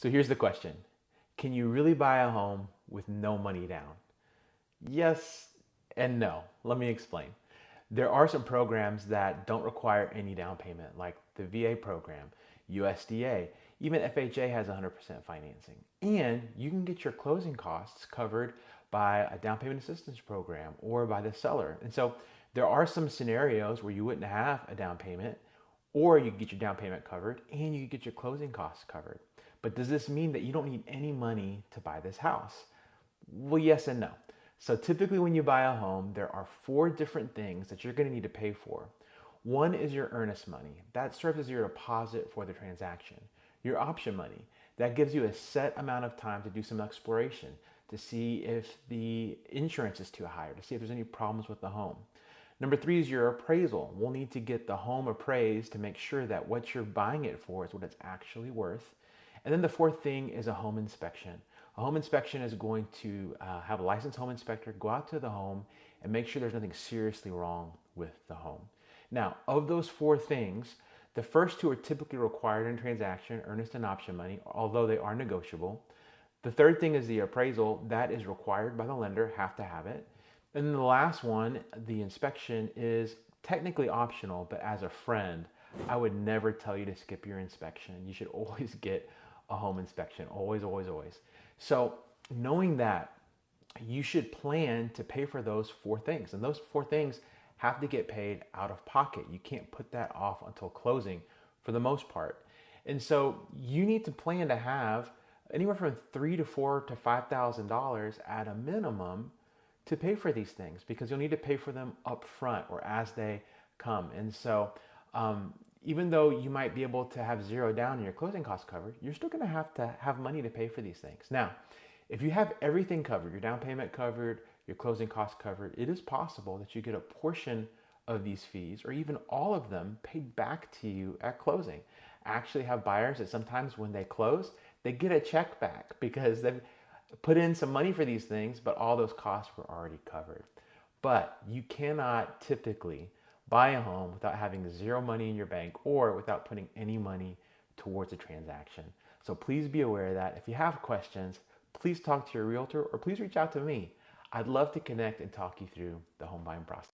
So here's the question. Can you really buy a home with no money down? Yes and no. Let me explain. There are some programs that don't require any down payment, like the VA program, USDA, even FHA has 100% financing. And you can get your closing costs covered by a down payment assistance program or by the seller. And so there are some scenarios where you wouldn't have a down payment, or you get your down payment covered and you get your closing costs covered. But does this mean that you don't need any money to buy this house? Well, yes and no. So typically when you buy a home, there are four different things that you're going to need to pay for. One is your earnest money. That serves as your deposit for the transaction. Your option money. That gives you a set amount of time to do some exploration, to see if the insurance is too high, or to see if there's any problems with the home. Number three is your appraisal. We'll need to get the home appraised to make sure that what you're buying it for is what it's actually worth. And then the fourth thing is a home inspection. A home inspection is going to have a licensed home inspector go out to the home and make sure there's nothing seriously wrong with the home. Now, of those four things, the first two are typically required in a transaction, earnest and option money, although they are negotiable. The third thing is the appraisal. That is required by the lender, have to have it. And then the last one, the inspection, is technically optional, but as a friend, I would never tell you to skip your inspection. You should always get a home inspection, always, always, always. So knowing that, you should plan to pay for those four things. And those four things have to get paid out of pocket. You can't put that off until closing for the most part. And so you need to plan to have anywhere from $3,000 to $5,000 at a minimum to pay for these things, because you'll need to pay for them up front or as they come. And so even though you might be able to have zero down and your closing costs covered, you're still going to have money to pay for these things. Now, if you have everything covered, your down payment covered, your closing costs covered, it is possible that you get a portion of these fees or even all of them paid back to you at closing. I actually have buyers that sometimes when they close, they get a check back because they've put in some money for these things, but all those costs were already covered. But you cannot typically buy a home without having zero money in your bank or without putting any money towards a transaction. So please be aware of that. If you have questions, please talk to your realtor or please reach out to me. I'd love to connect and talk you through the home buying process.